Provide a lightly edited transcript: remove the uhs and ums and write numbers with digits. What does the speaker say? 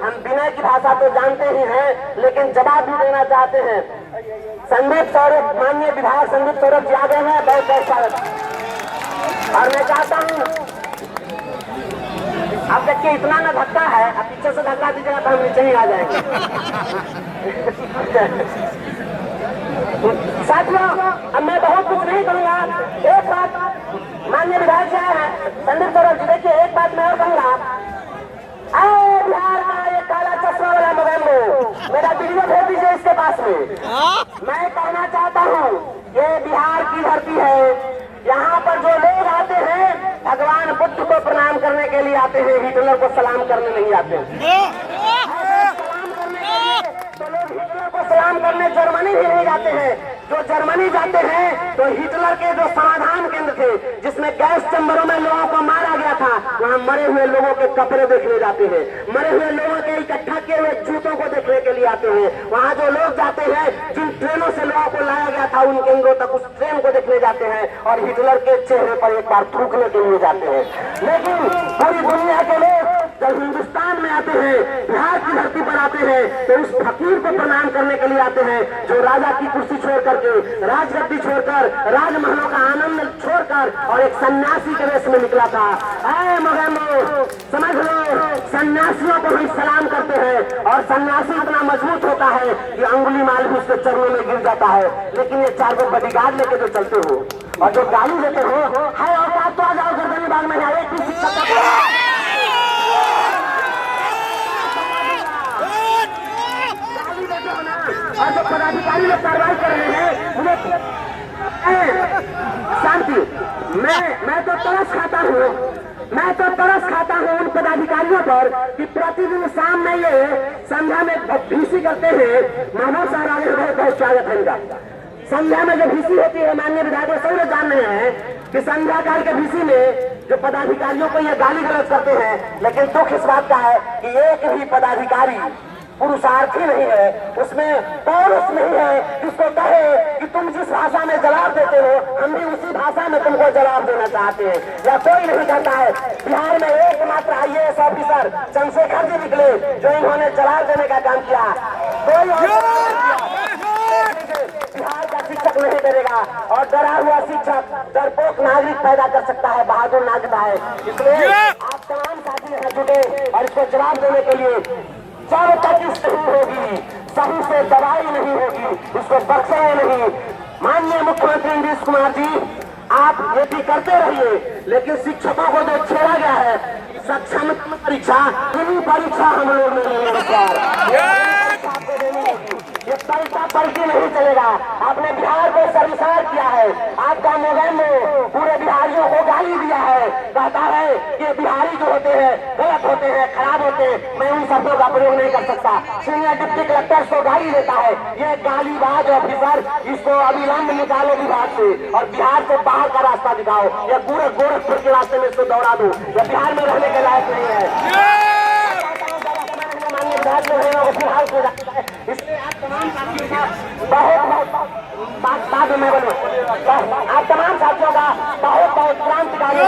हम विनय की भाषा तो जानते ही हैं, लेकिन जवाब भी देना चाहते हैं। संदीप सौरभ, माननीय विधायक संदीप सौरभ जी आ गए हैं, बहुत बहुत स्वागत। और मैं चाहता हूँ आप देखिए इतना ना धक्का है, आप पीछे से धक्का दीजिएगा तो हम नीचे ही आ जाएंगे। साथियों, अब मैं बहुत कुछ नहीं कहूँगा, एक बात माननीय विधायक जी आए हैं संदीप सौरभ जी, देखिए एक बात मैं और कहूँगा। बिहार का ये काला चश्मा वाला मोगेम्बो, मेरा वीडियो भेज दीजिए इसके पास में। मैं कहना चाहता हूँ ये बिहार की धरती है, यहाँ पर जो लोग आते हैं भगवान बुद्ध को प्रणाम करने के लिए आते हैं, हिटलर को सलाम करने नहीं आते। सलाम करने के लिए तो लोग हिटलर को सलाम करने जर्मनी भी नहीं जाते हैं। जो जर्मनी जाते हैं तो हिटलर के जो समाधान केंद्र थे, जिसमें गैस चैम्बरों में लोगों को मारा गया था, वहाँ मरे हुए लोगों के कपड़े देखने जाते हैं, मरे हुए लोगों के इकट्ठा किए हुए जूतों को देखने के लिए आते हैं। वहाँ जो लोग जाते हैं, जिन ट्रेनों से लोगों को लाया गया था उन केंद्रों तक उस ट्रेन को देखने जाते हैं और हिटलर के चेहरे पर एक बार थूकने के लिए जाते हैं। लेकिन पूरी दुनिया के लोग जब हिंदुस्तान में आते हैं, बिहार की धरती पर आते हैं, तो उस फकीर को प्रणाम करने के लिए आते हैं जो राजा की कुर्सी छोड़ करके, राजगद्दी छोड़कर, राजमहलों का आनंद छोड़कर और एक सन्यासी के वेश में निकला था। ऐ मोगेम्बो, समझ लो, सन्यासियों को हम सलाम करते हैं और सन्यासी इतना मजबूत होता है कि अंगुली माल भी उसके चरणों में गिर जाता है। लेकिन ये 4 बॉडीगार्ड लेके जो चलते हो और जो गाली देते हो, है औकात तो आ जाओ गर्दनी बाग में, एक भी शिक्षक और जो पदाधिकारी लोग कार्रवाई कर रहे हैं मुझे शांति। मैं तो तरस खाता हूँ उन पदाधिकारियों पर कि प्रतिदिन शाम में ये संध्या में भीसी करते हैं। महमूद साहब आगे बहुत बहुत स्वागत है इनका। संध्या में जो भीसी होती है, माननीय विधायक सब लोग जान रहे हैं कि संध्या काल के भीसी में जो पदाधिकारियों को ये गाली गलौज करते हैं, लेकिन दुख इस बात का है कि एक भी पदाधिकारी पुरुषार्थी नहीं है, उसमें पौरुष नहीं है जिसको कहे कि तुम जिस भाषा में जवाब देते हो हम भी उसी भाषा में तुमको जवाब देना चाहते हैं, या कोई नहीं कहता है। बिहार में एकमात्र IAS ऑफिसर चंद्रशेखर जी निकले जो इन्होंने जवाब देने का काम किया। कोई बिहार का शिक्षक नहीं करेगा और डरा हुआ शिक्षक डरपोक नागरिक पैदा कर सकता है, बहादुर नागरिक है। इसलिए आप तमाम साथी यहाँ जुटे और इसको जवाब देने के लिए जब तक सही होगी, सही से दवाई नहीं होगी, उसको बख्शेंगे नहीं। माननीय मुख्यमंत्री नीतीश कुमार जी, आप ये भी करते रहिए, लेकिन शिक्षकों को जो छेड़ा गया है सक्षम परीक्षा, परीक्षा हम लोग ने नहीं ये पलटा पलटी नहीं चलेगा। आपने बिहार को शर्मसार किया है, आपका मोगेम्बो पूरे बिहारियों को गाली दिया है, कहता है कि बिहारी जो होते हैं गलत होते हैं, खराब होते हैं। मैं उन शब्दों का प्रयोग नहीं कर सकता। सीनियर डिप्टी कलेक्टर को गाली देता है, ये गालीबाज ऑफिसर, इसको अविलंब निकालो विभाग से और बिहार से बाहर का रास्ता दिखाओ, या पूरे गोरखपुर के रास्ते में इसको दौड़ा दो, या बिहार में रहने के लायक नहीं है। फिलहाल इसलिए आप तमाम साथियों का बहुत बाद में बोलो, आप तमाम साथियों का बहुत क्रांतिकारी